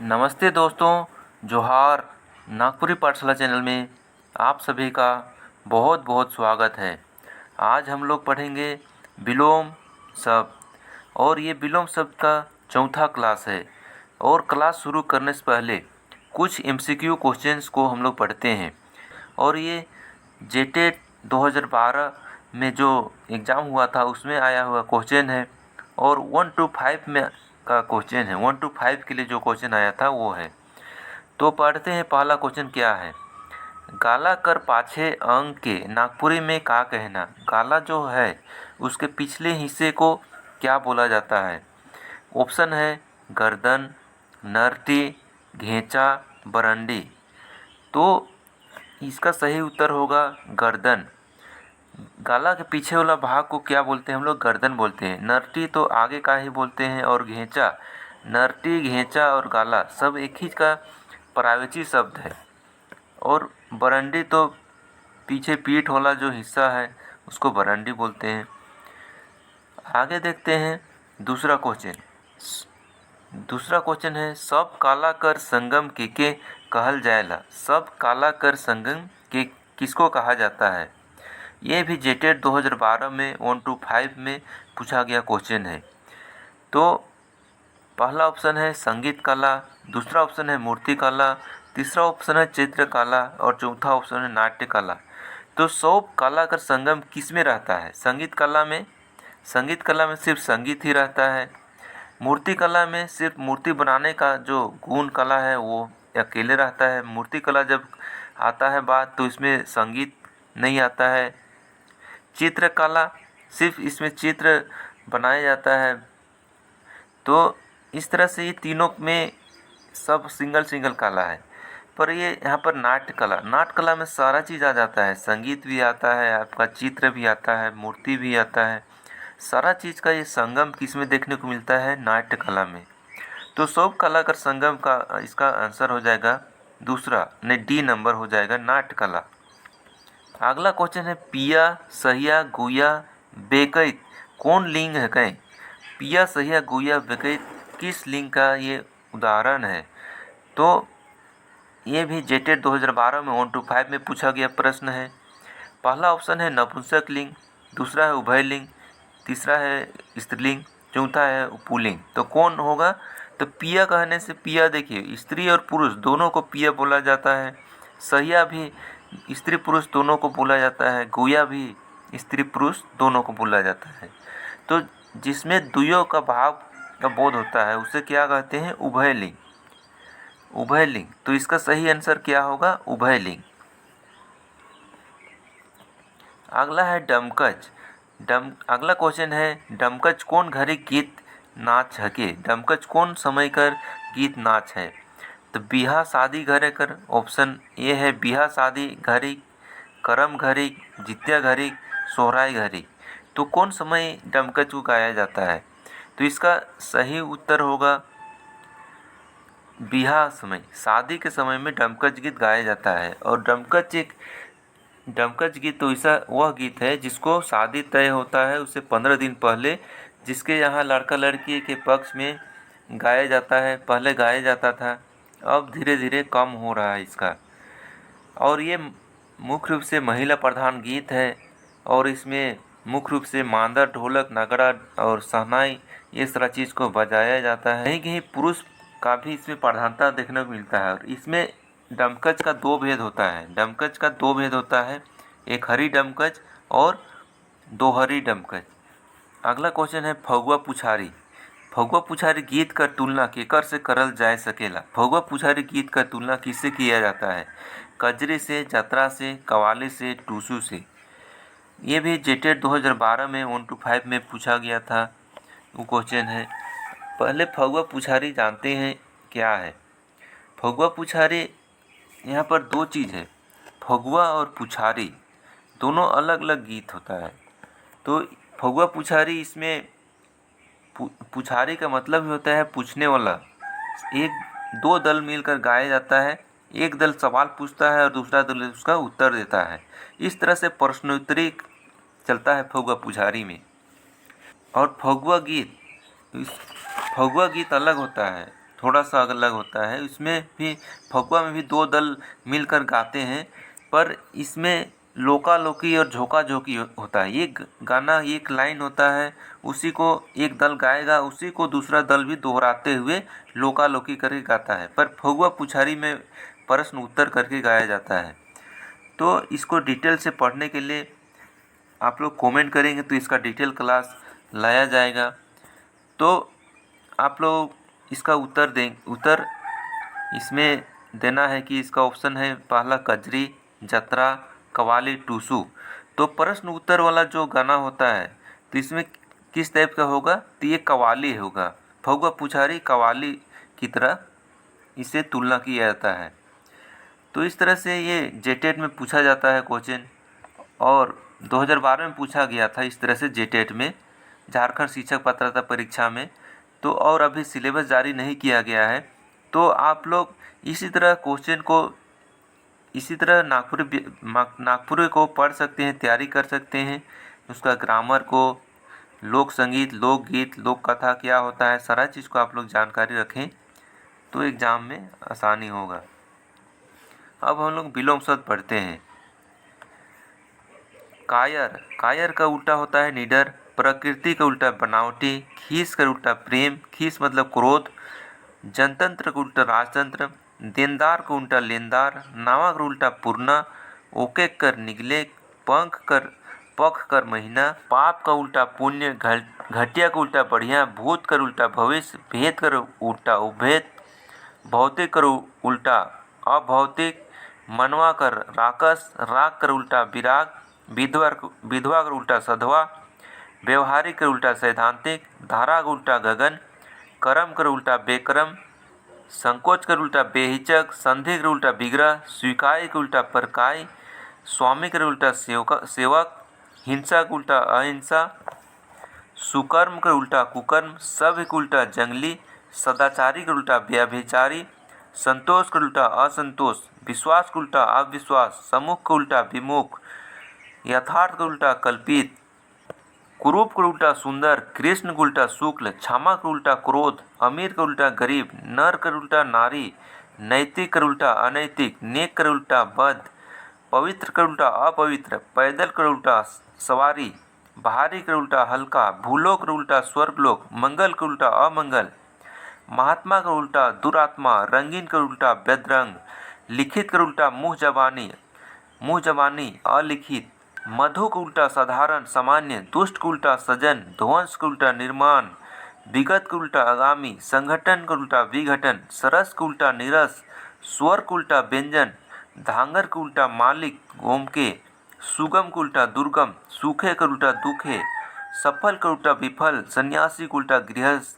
नमस्ते दोस्तों, जोहार। नागपुरी पाठशाला चैनल में आप सभी का बहुत बहुत स्वागत है। आज हम लोग पढ़ेंगे विलोम शब्द और ये विलोम शब्द का चौथा क्लास है। और क्लास शुरू करने से पहले कुछ एमसीक्यू क्वेश्चंस को हम लोग पढ़ते हैं। और ये जेटेट 2012 में जो एग्ज़ाम हुआ था उसमें आया हुआ क्वेश्चन है और 1 to 5 में का क्वेश्चन है। 1 to 5 के लिए जो क्वेश्चन आया था वो है। तो पढ़ते हैं, पहला क्वेश्चन क्या है। गाला कर पाछे अंग के नागपुरी में का कहना। गाला जो है उसके पिछले हिस्से को क्या बोला जाता है। ऑप्शन है गर्दन, नरटी, घेंचा, बरंडी। तो इसका सही उत्तर होगा गर्दन। गाला के पीछे वाला भाग को क्या बोलते हैं हम लोग, गर्दन बोलते हैं। नरटी तो आगे का ही बोलते हैं और घेंचा, नरटी, घेंचा और गाला सब एक ही का प्रायोजित शब्द है। और बरंडी तो पीछे पीठ वाला जो हिस्सा है उसको बरंडी बोलते हैं। आगे देखते हैं दूसरा क्वेश्चन। दूसरा क्वेश्चन है सब काला कर संगम के कहल जाएला। सब काला कर संगम के किसको कहा जाता है। ये भी जेटेट 2012 में 1 to 5 में पूछा गया क्वेश्चन है। तो पहला ऑप्शन है संगीत कला, दूसरा ऑप्शन है मूर्ति कला, तीसरा ऑप्शन है चित्र कला और चौथा ऑप्शन है नाट्य कला। तो सब कला का संगम किस में रहता है। संगीत कला में सिर्फ संगीत ही रहता है। मूर्ति कला में सिर्फ मूर्ति बनाने का जो गुण कला है वो अकेले रहता है। मूर्ति कला जब आता है बात तो इसमें संगीत नहीं आता है। चित्रकला सिर्फ इसमें चित्र बनाया जाता है। तो इस तरह से ये तीनों में सब सिंगल कला है। पर ये यहाँ पर नाट्य कला में सारा चीज़ आ जाता है। संगीत भी आता है, आपका चित्र भी आता है, मूर्ति भी आता है। सारा चीज़ का ये संगम किस में देखने को मिलता है, नाट्य कला में। तो सब कला का संगम का इसका आंसर हो जाएगा दूसरा, ने डी नंबर हो जाएगा नाट्य कला। अगला क्वेश्चन है पिया, सहिया, गुया, बेकैत कौन लिंग है कहें। पिया, सहिया, गुया, बेकैत किस लिंग का ये उदाहरण है। तो ये भी जेटेट 2012 में 1 to 5 में पूछा गया प्रश्न है। पहला ऑप्शन है नपुंसक लिंग, दूसरा है उभय लिंग, तीसरा है स्त्रीलिंग, चौथा है पुल्लिंग। तो कौन होगा। तो पिया कहने से पिया देखिए स्त्री और पुरुष दोनों को पिया बोला जाता है। सहिया भी स्त्री पुरुष दोनों को बोला जाता है। गुया भी स्त्री पुरुष दोनों को बोला जाता है। तो जिसमें द्वयों का भाव का बोध होता है उसे क्या कहते हैं, उभयलिंग। उभयलिंग। तो इसका सही आंसर क्या होगा, उभयलिंग। अगला है डमकच। अगला क्वेश्चन है डमकच कौन घड़ी गीत नाच हके। डमकच कौन समय कर गीत नाच है। तो बिहा शादी घरे कर ऑप्शन ए है बिहा शादी घड़ी, करम घड़ी, जित्या घड़ी, सोहराय घड़ी। तो कौन समय डमकच को गाया जाता है। तो इसका सही उत्तर होगा बिहा समय, शादी के समय में डमकच गीत गाया जाता है। और डमकच गीत तो ऐसा वह गीत है जिसको शादी तय होता है उससे 15 दिन पहले, जिसके यहाँ लड़का लड़की के पक्ष में गाया जाता है। पहले गाया जाता था, अब धीरे धीरे कम हो रहा है इसका। और ये मुख्य रूप से महिला प्रधान गीत है और इसमें मुख्य रूप से मांदर, ढोलक, नगाड़ा और शहनाई ये सारा चीज़ को बजाया जाता है। कहीं कहीं पुरुष का भी इसमें प्रधानता देखने को मिलता है। और इसमें डमकच का दो भेद होता है, एक हरी डमकच और दोहरी डमकच। अगला क्वेश्चन है फगुआ पुछारी। फगुआ पुछारी गीत का तुलना केकर से करल जा सकेला। फगुआ पुछारी गीत का तुलना किससे किया जाता है, कजरी से, जतरा से, कवाली से, टूसू से। ये भी जेटेट 2012 में 1 to 5 में पूछा गया था वो क्वेश्चन है। पहले फगुआ पुछारी जानते हैं क्या है। फगुआ पुछारी यहाँ पर दो चीज़ है, फगुआ और पुछारी दोनों अलग अलग गीत होता है। तो फगुआ पुछारी इसमें पुछारी का मतलब ही होता है पूछने वाला। दो दल मिलकर गाया जाता है, एक दल सवाल पूछता है और दूसरा दल उसका उत्तर देता है। इस तरह से प्रश्नोत्तरी चलता है फगुआ पुछारी में। और फगुआ गीत अलग होता है, थोड़ा सा अलग होता है। इसमें भी फगुआ में भी दो दल मिलकर गाते हैं, पर इसमें लोका लोकी और झोंका झोंकी होता है। एक गाना एक लाइन होता है, उसी को एक दल गाएगा, उसी को दूसरा दल भी दोहराते हुए लोका लोकी करके गाता है। पर फगुआ पुछारी में प्रश्न उत्तर करके गाया जाता है। तो इसको डिटेल से पढ़ने के लिए आप लोग कमेंट करेंगे तो इसका डिटेल क्लास लाया जाएगा। तो आप लोग इसका उत्तर इसमें देना है कि इसका ऑप्शन है पहला कजरी, जतरा, कवाली, टूसू। तो प्रश्न उत्तर वाला जो गाना होता है तो इसमें किस टाइप का होगा, तो ये कवाली होगा। फगुआ पुछारी कवाली की तरह इसे तुलना किया जाता है। तो इस तरह से ये जेटेट में पूछा जाता है क्वेश्चन, और 2012 में पूछा गया था इस तरह से जेटेट में, झारखंड शिक्षक पात्रता परीक्षा में। तो और अभी सिलेबस जारी नहीं किया गया है, तो आप लोग इसी तरह क्वेश्चन को इसी तरह नागपुरी को पढ़ सकते हैं, तैयारी कर सकते हैं। उसका ग्रामर को, लोक संगीत, लोकगीत, लोक कथा क्या होता है, सारा चीज़ को आप लोग जानकारी रखें तो एग्ज़ाम में आसानी होगा। अब हम लोग विलोम शब्द पढ़ते हैं। कायर, कायर का उल्टा होता है निडर। प्रकृति का उल्टा बनावटी। खीस का उल्टा प्रेम, खीस मतलब क्रोध। जनतंत्र का उल्टा राजतंत्र। देनदार का उल्टा लेनदार। नावा का उल्टा पूर्णा। ओके कर निगले। पख कर महीना। पाप का उल्टा पुण्य। घटिया का उल्टा बढ़िया। भूत कर उल्टा भविष्य। भेद कर उल्टा उपभेद। भौतिक कर उल्टा अभौतिक। मनवा कर राकस। राग कर उल्टा विराग। विधवा कर उल्टा सधवा। व्यवहारिक कर उल्टा सैद्धांतिक। धारा का उल्टा गगन। कर्म कर उल्टा बेकर्म। संकोच कर उल्टा बेहिचक। संधि कर उल्टा विग्रह। स्वीकार्य कर उल्टा परकाय। स्वामी कर उल्टा सेवक। हिंसा का उल्टा अहिंसा। सुकर्म का उल्टा कुकर्म। सभ्य का उल्टा जंगली। सदाचारी का उल्टा व्यभिचारी। संतोष का उल्टा असंतोष। विश्वास का उल्टा अविश्वास। सम्मुख का उल्टा विमुख। यथार्थ का उल्टा कल्पित। कुरूप का उल्टा सुंदर। कृष्ण का उल्टा शुक्ल। क्षमा का उल्टा क्रोध। अमीर का उल्टा गरीब। नर का उल्टा नारी। नैतिक का उल्टा अनैतिक। नेक का उल्टा बद। पवित्र का उल्टा अपवित्र। पैदल का उल्टा सवारी। भारी का उल्टा हल्का। भूलोक का उल्टा स्वर्गलोक। मंगल का उल्टा अमंगल। महात्मा का उल्टा दुरात्मा। रंगीन का उल्टा बेदरंग। लिखित का उल्टा मुँह जबानी अलिखित। मधु का उल्टा साधारण सामान्य। दुष्ट का उल्टा सजन। ध्वंस का उल्टा निर्माण। विगत का उल्टा आगामी। संगठन का उल्टा विघटन। सरस का उल्टा नीरस। स्वर का उल्टा व्यंजन। धांगर का उल्टा मालिक गोमके। सुगम का उल्टा दुर्गम। सूखे का उल्टा दुखे। सफल का उल्टा विफल। सन्यासी का उल्टा गृहस्थ।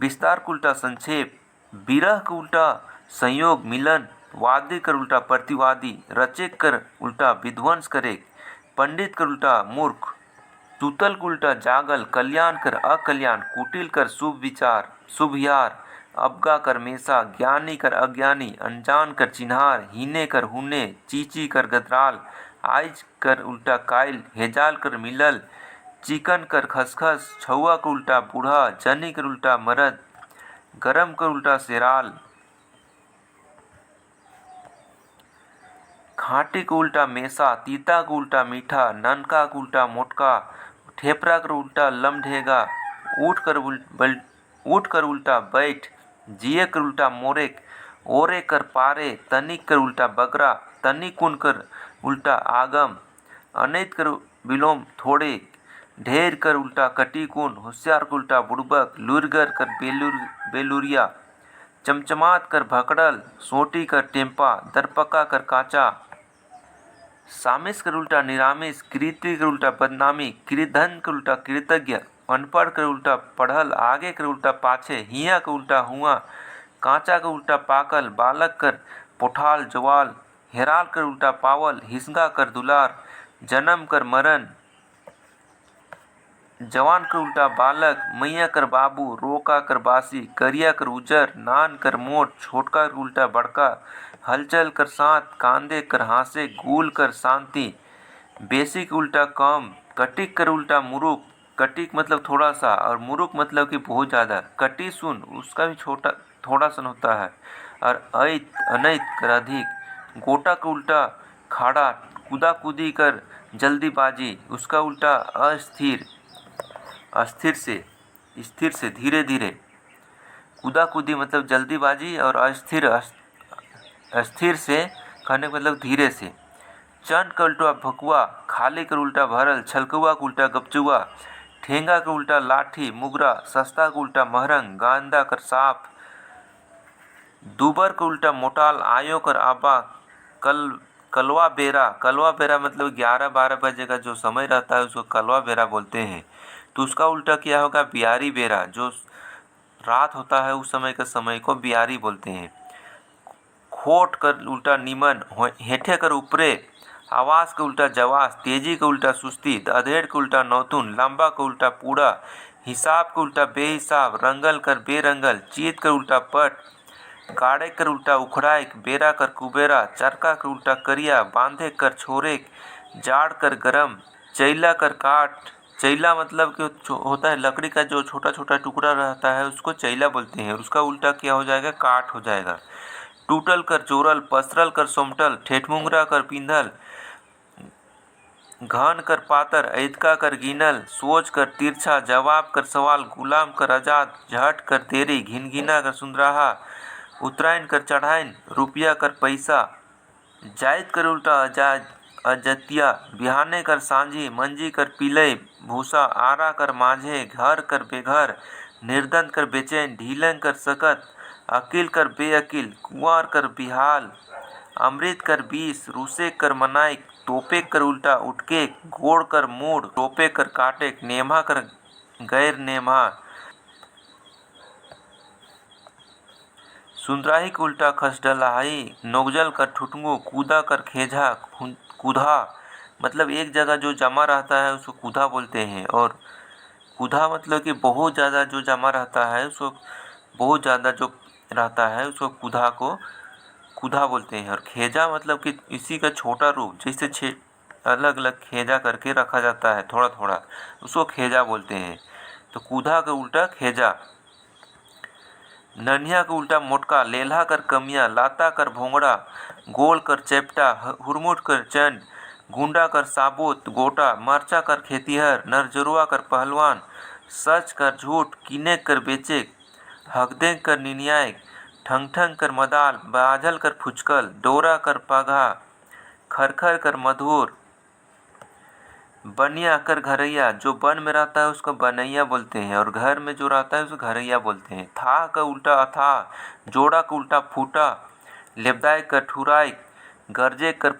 विस्तार का उल्टा संक्षेप। विरह का उल्टा संयोग मिलन। वादी कर उल्टा प्रतिवादी। रचेक कर उल्टा विध्वंस करे। पंडित कर उल्टा मूर्ख। सूतल का उल्टा जागल। कल्याण कर अकल्याण। कुटिल कर शुभ विचार शुभयार। अबगा कर मेसा। ज्ञानी कर अज्ञानी। अनजान कर चिन्हार। हीने कर हुने। चीची कर गदराल। आइज कर उल्टा कायल। हेजाल कर मिलल। चिकन कर खसखस। छुआ का उल्टा बूढ़ा। जनी कर उल्टा मरद। गरम कर उल्टा सेराल। खाटी का उल्टा मेसा। तीता का उल्टा मीठा। ननका का उल्टा मोटका। ठेपरा कर उल्टा लमढेगा। ऊठ कर उल्टा बैठ। जिए कर उल्टा मोरेक। ओरे कर पारे। तनिक कर उल्टा बगरा। तनिकुन कर उल्टा आगम। अनैत कर विलोम थोड़े। ढेर कर उल्टा कटिकुन। होशियार कर उल्टा बुड़बक। लुरगर कर बेलुरिया। चमचमात कर भकड़ल। सोटी कर टेम्पा। दरपका कर काचा। सामिस कर उल्टा निरामिस। कृति कर उल्टा बदनामी। कृधन कर उल्टा कृतज्ञ। अनपढ़ कर उल्टा पढ़ल। आगे कर उल्टा पाछे। हिया का उल्टा हुआ। कांचा का उल्टा पाकल। बालक कर पोठाल जवाल। हेराल कर उल्टा पावल। हिस्गा कर दुलार। जन्म कर मरण। जवान कर उल्टा बालक। मैया कर बाबू। रोका कर बासी। करिया कर उजर। नान कर मोट। छोटका कर उल्टा बड़का। हलचल कर साथ। कांदे कर हासे। गूल कर शांति। बेसी का उल्टा कम। कटिक कर उल्टा मुरुक। कटिक मतलब थोड़ा सा और मुरुक मतलब कि बहुत ज़्यादा। कटी सुन उसका भी थोड़ा सन होता है। और ऐत अनैत कर अधिक, गोटा का उल्टा खाड़ा, कूदा कूदी कर जल्दीबाजी, उसका उल्टा अस्थिर, स्थिर से धीरे धीरे। कूदा कूदी मतलब जल्दीबाजी और अस्थिर से कहने का मतलब धीरे से। चंड का उल्टा भकुआ, खाली का उल्टा भरल, छलकुआ का उल्टा गपचुआ, ठेंगा का उल्टा लाठी मुगरा, सस्ता का उल्टा महरंग, गांदा कर साफ, दुबर का उल्टा मोटाल, आयो कर आबा, कलवा बेरा मतलब 11-12 बजे का जो समय रहता है उसको कलवा बेरा बोलते हैं। तो उसका उल्टा क्या होगा? बियारी बेरा। जो रात होता है उस समय का समय को बियारी बोलते हैं। खोट कर उल्टा नीमन, हेठे कर ऊपरे, आवास का उल्टा जवास, तेजी का उल्टा सुस्ती, अधेड़ का उल्टा नौतुन, लंबा का उल्टा पूड़ा, हिसाब का उल्टा बेहिसाब, रंगल कर बेरंगल, चीत कर उल्टा पट, गाड़े कर उल्टा उखड़ाइक, बेरा कर कुबेरा, चरका कर उल्टा करिया, बांधे कर छोरेक, जाड़ कर गरम, चैला कर काट। चैला मतलब कि होता है लकड़ी का जो छोटा छोटा टुकड़ा रहता है उसको चैला बोलते हैं। और उसका उल्टा क्या हो जाएगा? काट हो जाएगा। टूटल कर जोरल, पसरल कर सोमटल, ठेठमुंगरा कर पिंधल, घन कर पातर, ऐदका कर गिनल, सोच कर तिरछा, जवाब कर सवाल, गुलाम कर आजाद, झट कर देरी, घिनघिना कर सुंदराहा, उत्तरायण कर चढ़ाइन, रुपया कर पैसा, जायद कर उल्टा अजतिया, बिहाने कर सांझी, मंजी कर पिलय, भूसा, आरा कर माझे, घर कर बेघर, निर्धन कर बेचैन, ढीलन कर सकत, अकील कर बेअकील, कुंवर कर बिहाल, अमृत कर बीस, रूसे कर मनाइक, तोपे कर उल्टा उठके, गोड़ कर मूड, टोपे कर काटे, नेमा कर गैर नेमा, सुंदराही का उल्टा खसडलहाई, नोगजल कर ठुटंगू, कूदा कर खेजा, कूधा मतलब एक जगह जो जमा रहता है उसको कूधा बोलते हैं। और कूधा मतलब कि बहुत ज़्यादा जो जमा रहता है उसको, बहुत ज़्यादा जो रहता है उसको कूधा बोलते हैं। और खेजा मतलब कि इसी का छोटा रूप, जैसे अलग अलग खेजा करके रखा जाता है थोड़ा थोड़ा, उसको खेजा बोलते हैं। तो कूधा का उल्टा खेजा। नन्हिया का उल्टा मोटका, लेल्हा कर कमिया, लाता कर भोंगड़ा, गोल कर चैप्टा, हुरमुट कर चंड, गुंडा कर साबुत गोटा, मरचा कर खेतिहर, नरजरुआ कर पहलवान, सच कर झूठ, किने कर बेचे, हकदे कर निनियाय, ठंग कर मदाल, बाझल कर फुचकल, डोरा कर पाघा, खरखर कर मधुर, बनिया कर घरैया। जो वन में रहता है उसको बनैया बोलते हैं और घर में जो रहता है उसको घरैया बोलते हैं। था का उल्टा अथाह, जोड़ा का उल्टा फूटा, लेबदाय कर ठुराइक, गरजे कर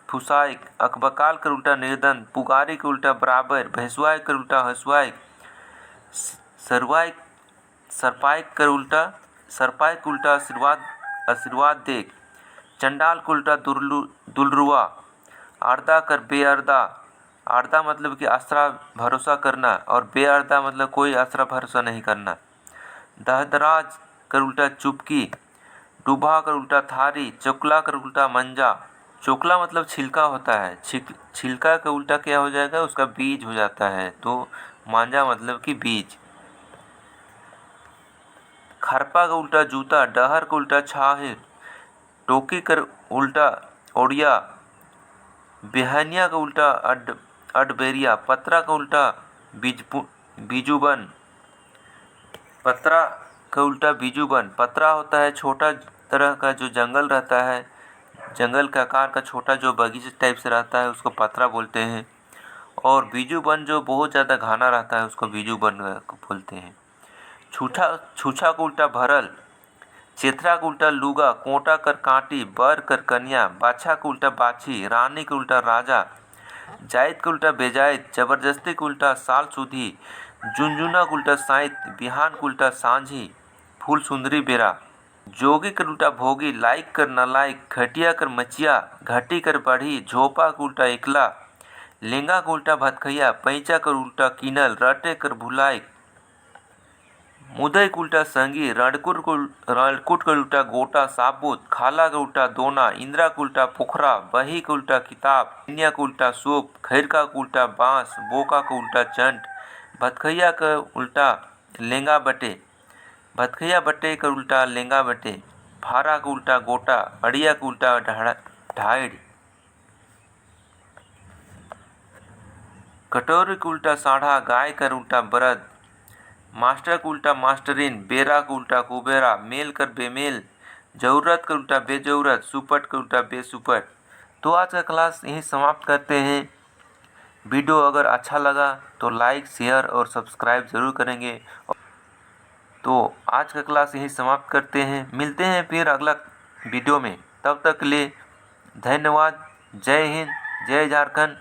फुसाइक, अकबकाल कर उल्टा निर्धन, पुगारी के उल्टा बराबर, भैंसवाई कर उल्टा हंसवाइक, सरपाई के उल्टा आशीर्वाद देख, चंडाल के उल्टा दुलरुआ, आर्दा कर बेअर्दा, आर्दा मतलब कि आसरा भरोसा करना और बेअर्दा मतलब कोई आसरा भरोसा नहीं करना, दहदराज कर उल्टा चुपकी, डूबा कर उल्टा थारी, चोकला कर उल्टा मंजा। चोकला मतलब छिलका होता है, छिलका का उल्टा क्या हो जाएगा? उसका बीज हो जाता है। तो मांझा मतलब कि बीज। खरपा का उल्टा जूता, डहर का उल्टा छाहिर, टोकी कर उल्टा ओडिया, बेहनिया का उल्टा अडबेरिया, पत्रा का उल्टा बीजूबन, पत्रा का उल्टा बीजूबन। पत्रा होता है छोटा तरह का जो जंगल रहता है, जंगल का आकार का छोटा जो बगीचे टाइप से रहता है उसको पत्रा बोलते हैं। और बीजूबन जो बहुत ज़्यादा घना रहता है उसको बीजूबन बोलते हैं। छूछा का उल्टा भरल, चेथरा का उल्टा लुगा, कोटा कर कांटी, बर कर कन्या, बाछा का उल्टा बाछी, रानी का उल्टा राजा, जायद का उल्टा बेजायद, जबरदस्ती का उल्टा साल सुधी, झुनझुना का उल्टा साइत, बिहान का उल्टा सांझी, फूल सुंदरी बेरा, जोगी कर उल्टा भोगी, लाइक कर नलाइक, घटिया कर मचिया, घटी कर बढ़ी, झोपा का उल्टा एकला, लेंगा का उल्टा भतखैया, पैंचा कर उल्टा कीनल, रटे कर भुलाइक, मुदई का उल्टा संगी, रणकुट का उल्टा गोटा साबुत, खाला का उल्टा दोना, इंदिरा का उल्टा पोखरा, बही का उल्टा किताब, कन्या का उल्टा सूप, खैरका का उल्टा बांस, बोका का उल्टा चंट, भतखैया का उल्टा लेंगा बटे, भतखैया बटे का उल्टा लेंगा बटे, फारा का उल्टा गोटा, अड़िया का उल्टा ढाइड़, कटोरी का उल्टा साढ़ा, गाय का उल्टा बरद, मास्टर का उल्टा मास्टरीन, बेरा का उल्टा कुबेरा, मेल कर बेमेल, जरूरत का उल्टा बेजरूरत, सुपट का उल्टा बेसुपट। तो आज का क्लास यहीं समाप्त करते हैं। वीडियो अगर अच्छा लगा तो लाइक, शेयर और सब्सक्राइब ज़रूर करेंगे। तो आज का क्लास यहीं समाप्त करते हैं, मिलते हैं फिर अगला वीडियो में। तब तक के लिए धन्यवाद। जय हिंद, जय झारखंड।